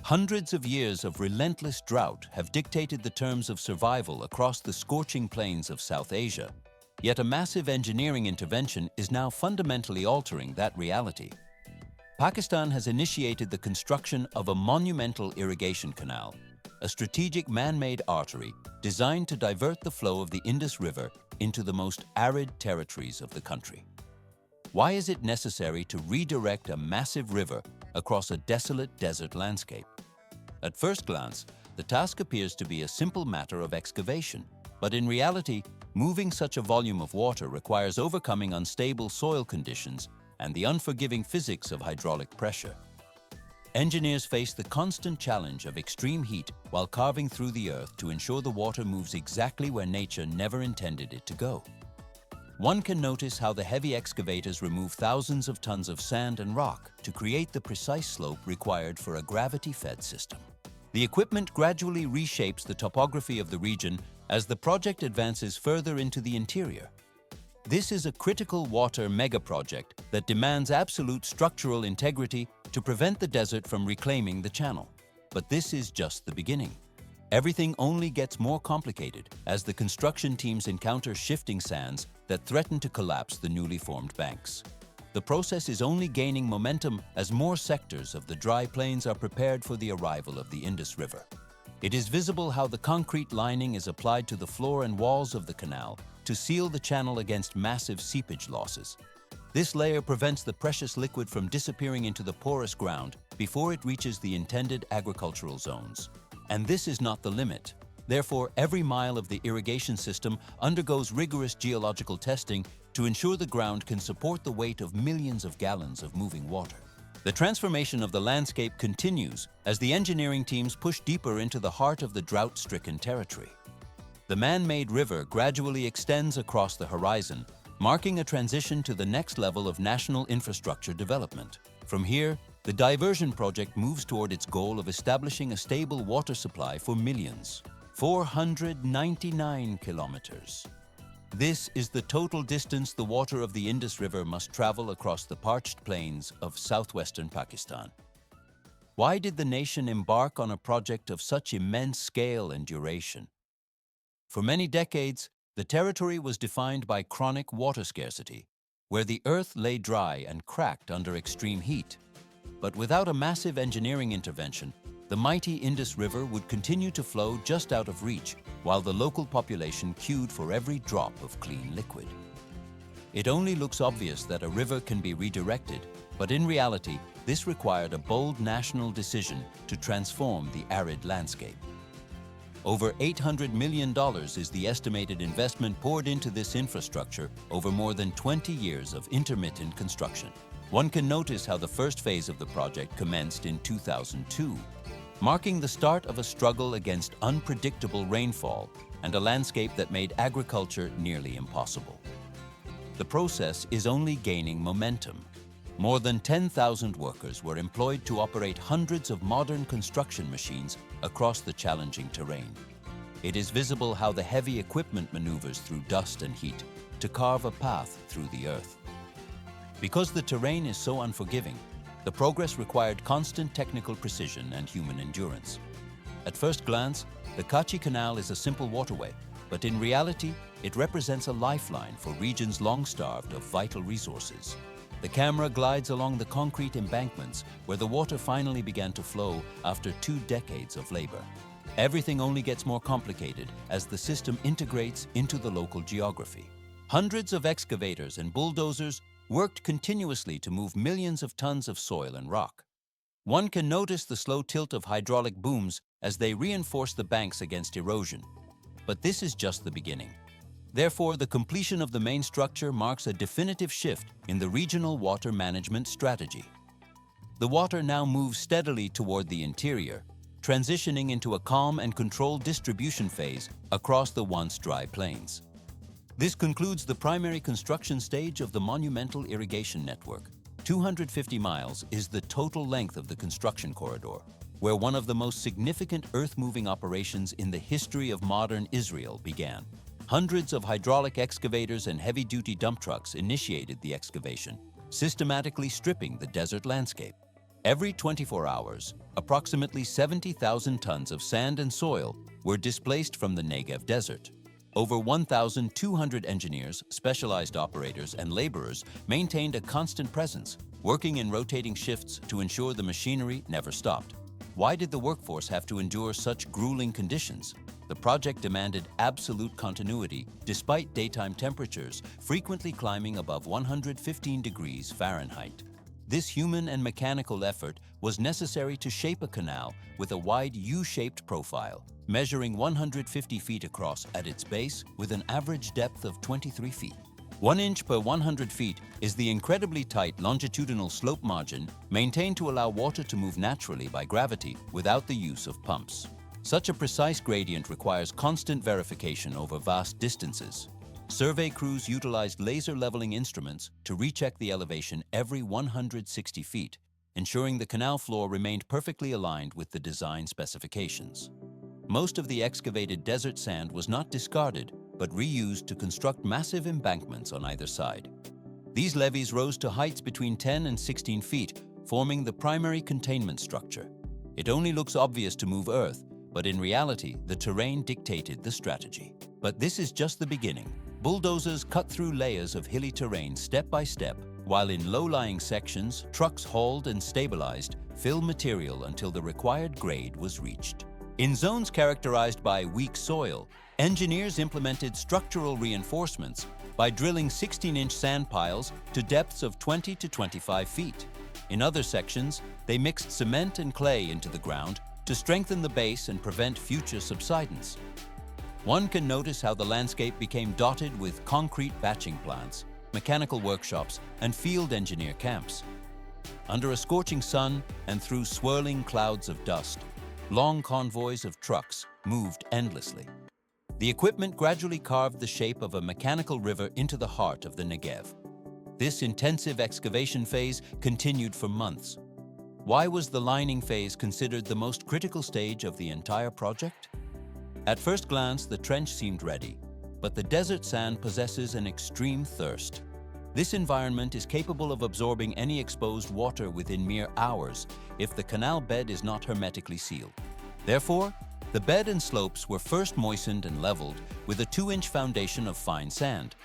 Hundreds of years of relentless drought have dictated the terms of survival across the scorching plains of South Asia. Yet a massive engineering intervention is now fundamentally altering that reality. Pakistan has initiated the construction of a monumental irrigation canal, a strategic man-made artery designed to divert the flow of the Indus River into the most arid territories of the country. Why is it necessary to redirect a massive river across a desolate desert landscape? At first glance, the task appears to be a simple matter of excavation, but in reality, moving such a volume of water requires overcoming unstable soil conditions and the unforgiving physics of hydraulic pressure. Engineers face the constant challenge of extreme heat while carving through the earth to ensure the water moves exactly where nature never intended it to go. One can notice how the heavy excavators remove thousands of tons of sand and rock to create the precise slope required for a gravity-fed system. The equipment gradually reshapes the topography of the region as the project advances further into the interior. This is a critical water megaproject that demands absolute structural integrity to prevent the desert from reclaiming the channel. But this is just the beginning. Everything only gets more complicated as the construction teams encounter shifting sands that threaten to collapse the newly formed banks. The process is only gaining momentum as more sectors of the dry plains are prepared for the arrival of the Indus River. It is visible how the concrete lining is applied to the floor and walls of the canal to seal the channel against massive seepage losses. This layer prevents the precious liquid from disappearing into the porous ground before it reaches the intended agricultural zones. And this is not the limit. Therefore, every mile of the irrigation system undergoes rigorous geological testing to ensure the ground can support the weight of millions of gallons of moving water. The transformation of the landscape continues as the engineering teams push deeper into the heart of the drought-stricken territory. The man-made river gradually extends across the horizon, marking a transition to the next level of national infrastructure development. From here, the diversion project moves toward its goal of establishing a stable water supply for millions. 499 kilometers. This is the total distance the water of the Indus River must travel across the parched plains of southwestern Pakistan. Why did the nation embark on a project of such immense scale and duration? For many decades, the territory was defined by chronic water scarcity, where the earth lay dry and cracked under extreme heat. But without a massive engineering intervention, the mighty Indus River would continue to flow just out of reach, while the local population queued for every drop of clean liquid. It only looks obvious that a river can be redirected, but in reality, this required a bold national decision to transform the arid landscape. Over $800 million is the estimated investment poured into this infrastructure over more than 20 years of intermittent construction. One can notice how the first phase of the project commenced in 2002, marking the start of a struggle against unpredictable rainfall and a landscape that made agriculture nearly impossible. The process is only gaining momentum. More than 10,000 workers were employed to operate hundreds of modern construction machines across the challenging terrain. It is visible how the heavy equipment maneuvers through dust and heat to carve a path through the earth. Because the terrain is so unforgiving, the progress required constant technical precision and human endurance. At first glance, the Kachi Canal is a simple waterway, but in reality, it represents a lifeline for regions long starved of vital resources. The camera glides along the concrete embankments where the water finally began to flow after 2 decades of labor. Everything only gets more complicated as the system integrates into the local geography. Hundreds of excavators and bulldozers worked continuously to move millions of tons of soil and rock. One can notice the slow tilt of hydraulic booms as they reinforce the banks against erosion. But this is just the beginning. Therefore, the completion of the main structure marks a definitive shift in the regional water management strategy. The water now moves steadily toward the interior, transitioning into a calm and controlled distribution phase across the once dry plains. This concludes the primary construction stage of the monumental irrigation network. 250 miles is the total length of the construction corridor, where one of the most significant earth-moving operations in the history of modern Israel began. Hundreds of hydraulic excavators and heavy-duty dump trucks initiated the excavation, systematically stripping the desert landscape. Every 24 hours, approximately 70,000 tons of sand and soil were displaced from the Negev desert. Over 1,200 engineers, specialized operators, and laborers maintained a constant presence, working in rotating shifts to ensure the machinery never stopped. Why did the workforce have to endure such grueling conditions? The project demanded absolute continuity, despite daytime temperatures frequently climbing above 115 degrees Fahrenheit. This human and mechanical effort was necessary to shape a canal with a wide U-shaped profile, measuring 150 feet across at its base with an average depth of 23 feet. 1 inch per 100 feet is the incredibly tight longitudinal slope margin maintained to allow water to move naturally by gravity without the use of pumps. Such a precise gradient requires constant verification over vast distances. Survey crews utilized laser leveling instruments to recheck the elevation every 160 feet, ensuring the canal floor remained perfectly aligned with the design specifications. Most of the excavated desert sand was not discarded, but reused to construct massive embankments on either side. These levees rose to heights between 10 and 16 feet, forming the primary containment structure. It only looks obvious to move earth, but in reality, the terrain dictated the strategy. But this is just the beginning. Bulldozers cut through layers of hilly terrain step by step, while in low-lying sections, trucks hauled and stabilized fill material until the required grade was reached. In zones characterized by weak soil, engineers implemented structural reinforcements by drilling 16-inch sand piles to depths of 20 to 25 feet. In other sections, they mixed cement and clay into the ground to strengthen the base and prevent future subsidence. One can notice how the landscape became dotted with concrete batching plants, mechanical workshops, and field engineer camps. Under a scorching sun and through swirling clouds of dust, long convoys of trucks moved endlessly. The equipment gradually carved the shape of a mechanical river into the heart of the Negev. This intensive excavation phase continued for months. Why was the lining phase considered the most critical stage of the entire project? At first glance, the trench seemed ready, but the desert sand possesses an extreme thirst. This environment is capable of absorbing any exposed water within mere hours if the canal bed is not hermetically sealed. Therefore, the bed and slopes were first moistened and leveled with a 2-inch foundation of fine sand.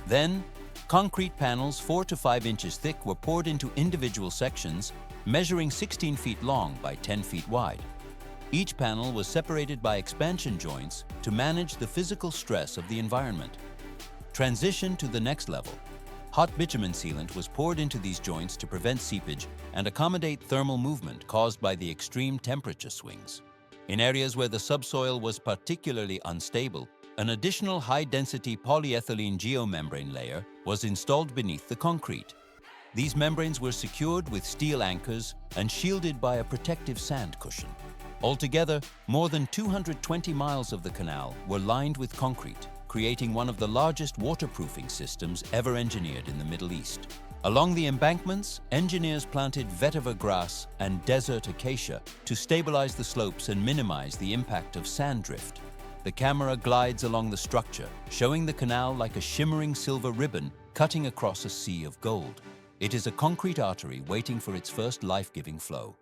Then, concrete panels 4 to 5 inches thick were poured into individual sections, measuring 16 feet long by 10 feet wide. Each panel was separated by expansion joints to manage the physical stress of the environment. Transition to the next level. Hot bitumen sealant was poured into these joints to prevent seepage and accommodate thermal movement caused by the extreme temperature swings. In areas where the subsoil was particularly unstable, an additional high-density polyethylene geomembrane layer was installed beneath the concrete. These membranes were secured with steel anchors and shielded by a protective sand cushion. Altogether, more than 220 miles of the canal were lined with concrete, creating one of the largest waterproofing systems ever engineered in the Middle East. Along the embankments, engineers planted vetiver grass and desert acacia to stabilize the slopes and minimize the impact of sand drift. The camera glides along the structure, showing the canal like a shimmering silver ribbon cutting across a sea of gold. It is a concrete artery waiting for its first life-giving flow.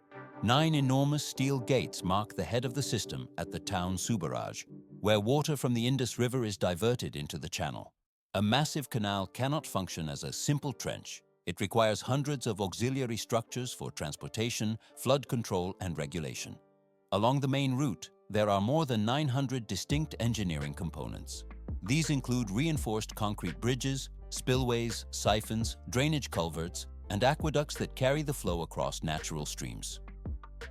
9 enormous steel gates mark the head of the system at the town Subaraj, where water from the Indus River is diverted into the channel. A massive canal cannot function as a simple trench. It requires hundreds of auxiliary structures for transportation, flood control, and regulation. Along the main route, there are more than 900 distinct engineering components. These include reinforced concrete bridges, spillways, siphons, drainage culverts, and aqueducts that carry the flow across natural streams.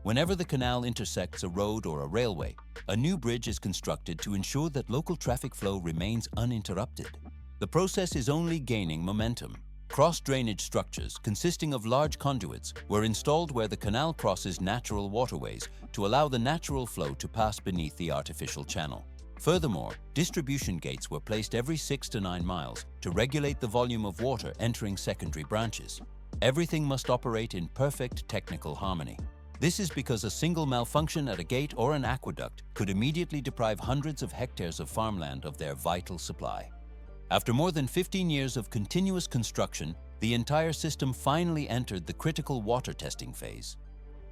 Whenever the canal intersects a road or a railway, a new bridge is constructed to ensure that local traffic flow remains uninterrupted. The process is only gaining momentum. Cross-drainage structures consisting of large conduits were installed where the canal crosses natural waterways to allow the natural flow to pass beneath the artificial channel. Furthermore, distribution gates were placed every 6 to 9 miles to regulate the volume of water entering secondary branches. Everything must operate in perfect technical harmony. This is because a single malfunction at a gate or an aqueduct could immediately deprive hundreds of hectares of farmland of their vital supply. After more than 15 years of continuous construction, the entire system finally entered the critical water testing phase.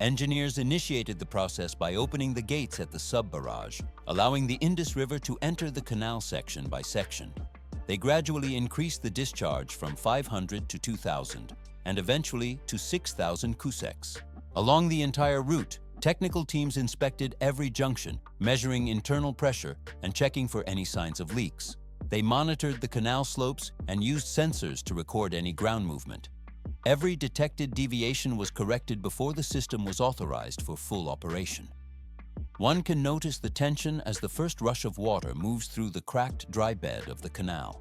Engineers initiated the process by opening the gates at the sub-barrage, allowing the Indus River to enter the canal section by section. They gradually increased the discharge from 500 to 2,000, and eventually to 6,000 cusecs. Along the entire route, technical teams inspected every junction, measuring internal pressure and checking for any signs of leaks. They monitored the canal slopes and used sensors to record any ground movement. Every detected deviation was corrected before the system was authorized for full operation. One can notice the tension as the first rush of water moves through the cracked dry bed of the canal.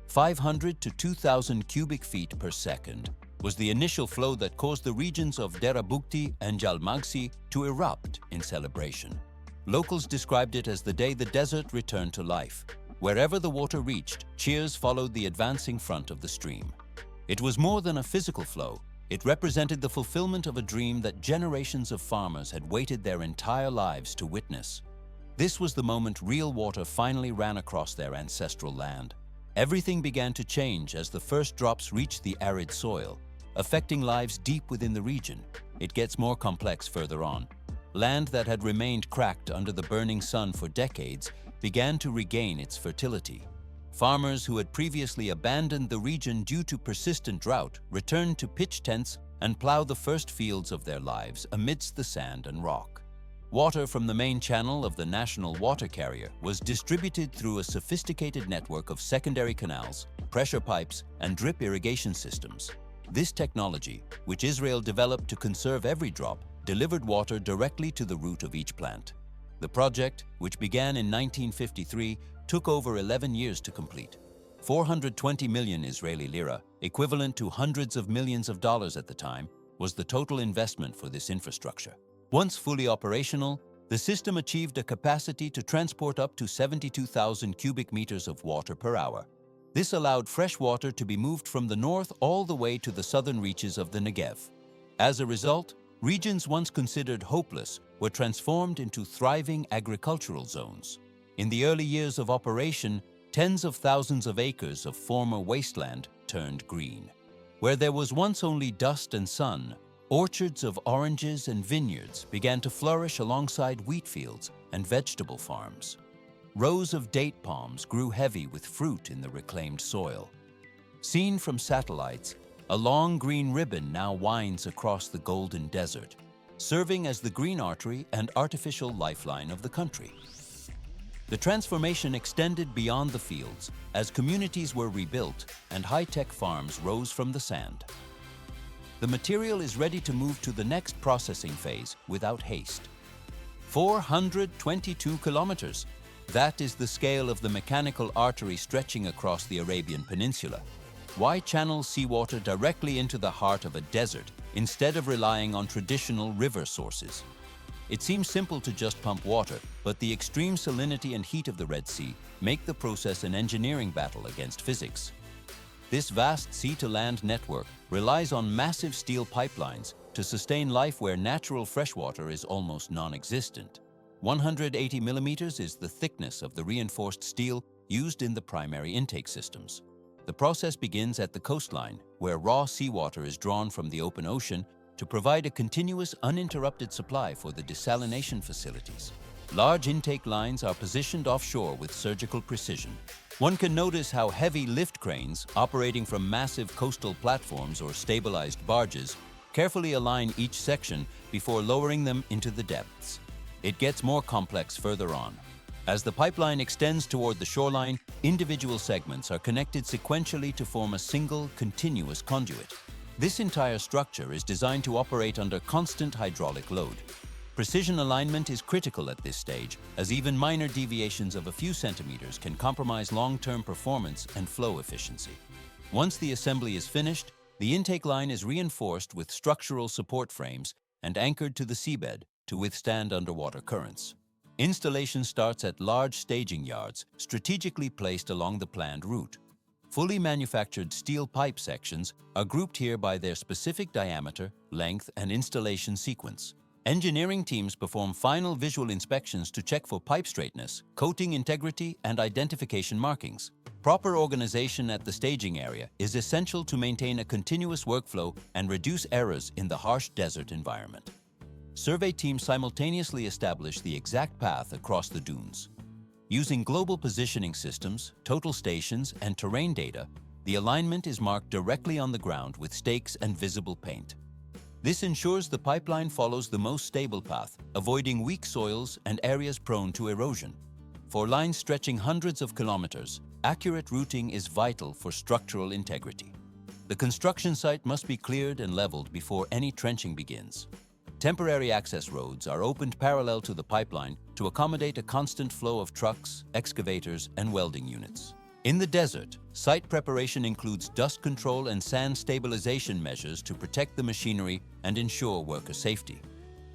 500 to 2,000 cubic feet per second was the initial flow that caused the regions of Derabukti and Jalmagsi to erupt in celebration. Locals described it as the day the desert returned to life. Wherever the water reached, cheers followed the advancing front of the stream. It was more than a physical flow. It represented the fulfillment of a dream that generations of farmers had waited their entire lives to witness. This was the moment real water finally ran across their ancestral land. Everything began to change as the first drops reached the arid soil, affecting lives deep within the region. It gets more complex further on. Land that had remained cracked under the burning sun for decades began to regain its fertility. Farmers who had previously abandoned the region due to persistent drought returned to pitch tents and plow the first fields of their lives amidst the sand and rock. Water from the main channel of the national water carrier was distributed through a sophisticated network of secondary canals, pressure pipes, and drip irrigation systems. This technology, which Israel developed to conserve every drop, delivered water directly to the root of each plant. The project, which began in 1953, took over 11 years to complete. 420 million Israeli lira, equivalent to hundreds of millions of dollars at the time, was the total investment for this infrastructure. Once fully operational, the system achieved a capacity to transport up to 72,000 cubic meters of water per hour. This allowed fresh water to be moved from the north all the way to the southern reaches of the Negev. As a result, regions once considered hopeless were transformed into thriving agricultural zones. In the early years of operation, tens of thousands of acres of former wasteland turned green. Where there was once only dust and sun, orchards of oranges and vineyards began to flourish alongside wheat fields and vegetable farms. Rows of date palms grew heavy with fruit in the reclaimed soil. Seen from satellites, a long green ribbon now winds across the golden desert, serving as the green artery and artificial lifeline of the country. The transformation extended beyond the fields as communities were rebuilt and high-tech farms rose from the sand. The material is ready to move to the next processing phase without haste. 422 kilometers. That is the scale of the mechanical artery stretching across the Arabian Peninsula. Why channel seawater directly into the heart of a desert instead of relying on traditional river sources? It seems simple to just pump water, but the extreme salinity and heat of the Red Sea make the process an engineering battle against physics. This vast sea-to-land network relies on massive steel pipelines to sustain life where natural freshwater is almost non-existent. 180 millimeters is the thickness of the reinforced steel used in the primary intake systems. The process begins at the coastline, where raw seawater is drawn from the open ocean to provide a continuous, uninterrupted supply for the desalination facilities. Large intake lines are positioned offshore with surgical precision. One can notice how heavy lift cranes, operating from massive coastal platforms or stabilized barges, carefully align each section before lowering them into the depths. It gets more complex further on. As the pipeline extends toward the shoreline, individual segments are connected sequentially to form a single, continuous conduit. This entire structure is designed to operate under constant hydraulic load. Precision alignment is critical at this stage, as even minor deviations of a few centimeters can compromise long-term performance and flow efficiency. Once the assembly is finished, the intake line is reinforced with structural support frames and anchored to the seabed to withstand underwater currents. Installation starts at large staging yards, strategically placed along the planned route. Fully manufactured steel pipe sections are grouped here by their specific diameter, length, and installation sequence. Engineering teams perform final visual inspections to check for pipe straightness, coating integrity, and identification markings. Proper organization at the staging area is essential to maintain a continuous workflow and reduce errors in the harsh desert environment. survey teams simultaneously establish the exact path across the dunes. Using global positioning systems, total stations, and terrain data, the alignment is marked directly on the ground with stakes and visible paint. This ensures the pipeline follows the most stable path, avoiding weak soils and areas prone to erosion. For lines stretching hundreds of kilometers, accurate routing is vital for structural integrity. The construction site must be cleared and leveled before any trenching begins. Temporary access roads are opened parallel to the pipeline to accommodate a constant flow of trucks, excavators, and welding units. In the desert, site preparation includes dust control and sand stabilization measures to protect the machinery and ensure worker safety.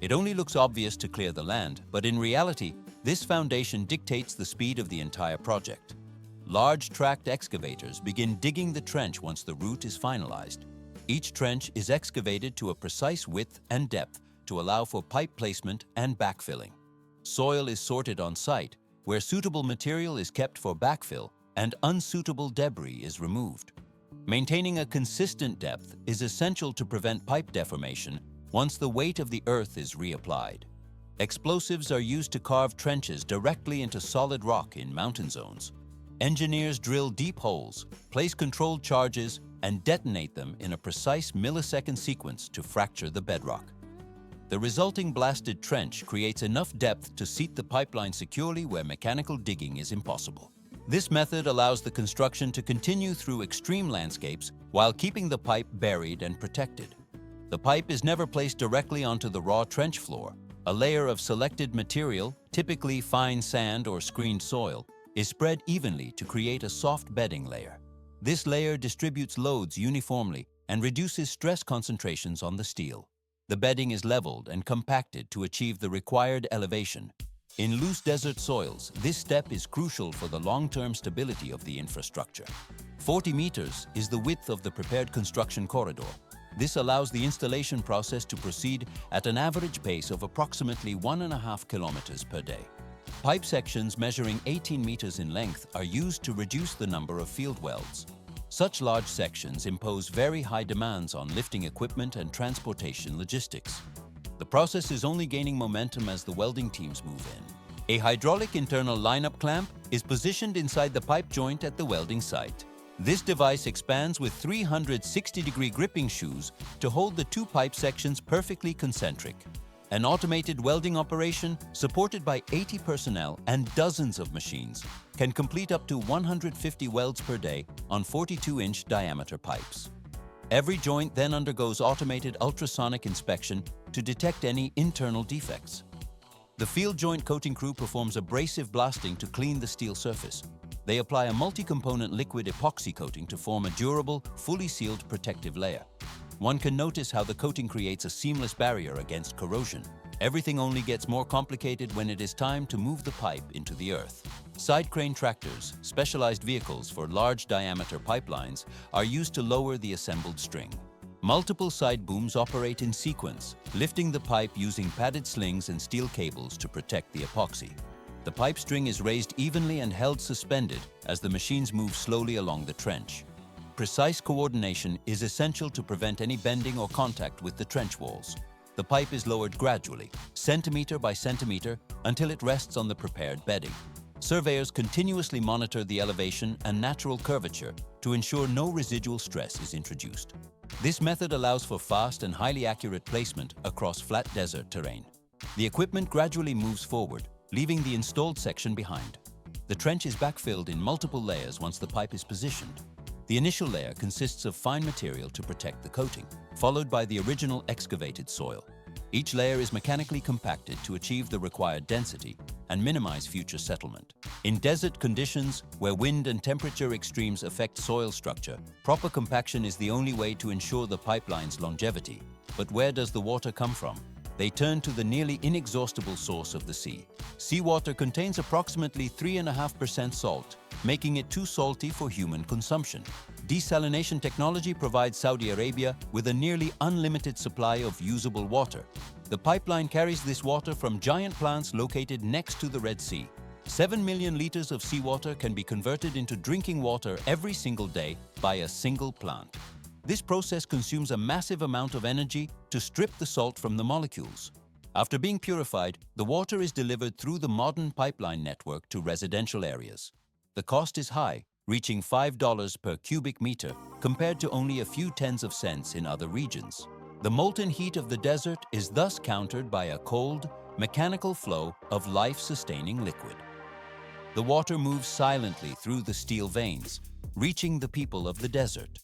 It only looks obvious to clear the land, but in reality, this foundation dictates the speed of the entire project. Large tracked excavators begin digging the trench once the route is finalized. Each trench is excavated to a precise width and depth to allow for pipe placement and backfilling. Soil is sorted on site, where suitable material is kept for backfill and unsuitable debris is removed. Maintaining a consistent depth is essential to prevent pipe deformation once the weight of the earth is reapplied. Explosives are used to carve trenches directly into solid rock in mountain zones. Engineers drill deep holes, place controlled charges, and detonate them in a precise millisecond sequence to fracture the bedrock. The resulting blasted trench creates enough depth to seat the pipeline securely where mechanical digging is impossible. This method allows the construction to continue through extreme landscapes while keeping the pipe buried and protected. The pipe is never placed directly onto the raw trench floor. A layer of selected material, typically fine sand or screened soil, is spread evenly to create a soft bedding layer. This layer distributes loads uniformly and reduces stress concentrations on the steel. The bedding is leveled and compacted to achieve the required elevation. In loose desert soils, this step is crucial for the long-term stability of the infrastructure. 40 meters is the width of the prepared construction corridor. This allows the installation process to proceed at an average pace of approximately 1.5 kilometers per day. Pipe sections measuring 18 meters in length are used to reduce the number of field welds. Such large sections impose very high demands on lifting equipment and transportation logistics. The process is only gaining momentum as the welding teams move in. A hydraulic internal lineup clamp is positioned inside the pipe joint at the welding site. This device expands with 360-degree gripping shoes to hold the two pipe sections perfectly concentric. An automated welding operation, supported by 80 personnel and dozens of machines, can complete up to 150 welds per day on 42-inch diameter pipes. Every joint then undergoes automated ultrasonic inspection to detect any internal defects. The field joint coating crew performs abrasive blasting to clean the steel surface. They apply a multi-component liquid epoxy coating to form a durable, fully sealed protective layer. One can notice how the coating creates a seamless barrier against corrosion. Everything only gets more complicated when it is time to move the pipe into the earth. Side crane tractors, specialized vehicles for large diameter pipelines, are used to lower the assembled string. Multiple side booms operate in sequence, lifting the pipe using padded slings and steel cables to protect the epoxy. The pipe string is raised evenly and held suspended as the machines move slowly along the trench. Precise coordination is essential to prevent any bending or contact with the trench walls. The pipe is lowered gradually, centimeter by centimeter, until it rests on the prepared bedding. Surveyors continuously monitor the elevation and natural curvature to ensure no residual stress is introduced. This method allows for fast and highly accurate placement across flat desert terrain. The equipment gradually moves forward, leaving the installed section behind. The trench is backfilled in multiple layers once the pipe is positioned. The initial layer consists of fine material to protect the coating, followed by the original excavated soil. Each layer is mechanically compacted to achieve the required density and minimize future settlement. In desert conditions, where wind and temperature extremes affect soil structure, proper compaction is the only way to ensure the pipeline's longevity. But where does the water come from? They turn to the nearly inexhaustible source of the sea. Seawater contains approximately 3.5% salt, making it too salty for human consumption. Desalination technology provides Saudi Arabia with a nearly unlimited supply of usable water. The pipeline carries this water from giant plants located next to the Red Sea. 7 million liters of seawater can be converted into drinking water every single day by a single plant. This process consumes a massive amount of energy to strip the salt from the molecules. After being purified, the water is delivered through the modern pipeline network to residential areas. The cost is high, reaching $5 per cubic meter compared to only a few tens of cents in other regions. The molten heat of the desert is thus countered by a cold, mechanical flow of life-sustaining liquid. The water moves silently through the steel veins, reaching the people of the desert.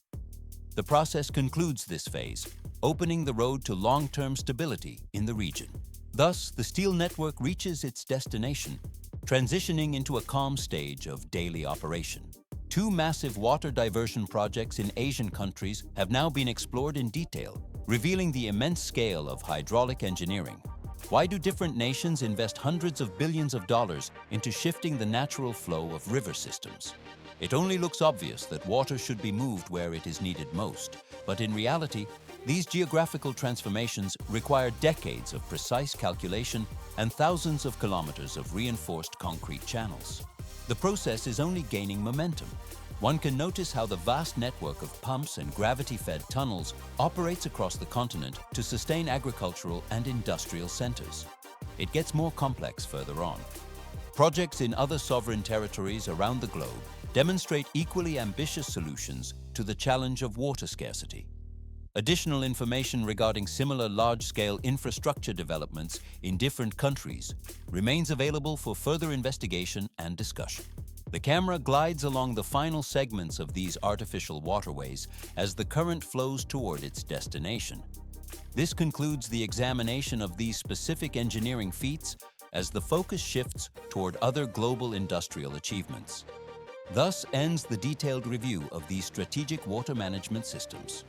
The process concludes this phase, opening the road to long-term stability in the region. Thus, the steel network reaches its destination, transitioning into a calm stage of daily operation. Two massive water diversion projects in Asian countries have now been explored in detail, revealing the immense scale of hydraulic engineering. Why do different nations invest hundreds of billions of dollars into shifting the natural flow of river systems? It only looks obvious that water should be moved where it is needed most, but in reality, these geographical transformations require decades of precise calculation and thousands of kilometers of reinforced concrete channels. The process is only gaining momentum. One can notice how the vast network of pumps and gravity-fed tunnels operates across the continent to sustain agricultural and industrial centers. It gets more complex further on. Projects in other sovereign territories around the globe demonstrate equally ambitious solutions to the challenge of water scarcity. Additional information regarding similar large-scale infrastructure developments in different countries remains available for further investigation and discussion. The camera glides along the final segments of these artificial waterways as the current flows toward its destination. This concludes the examination of these specific engineering feats as the focus shifts toward other global industrial achievements. Thus ends the detailed review of these strategic water management systems.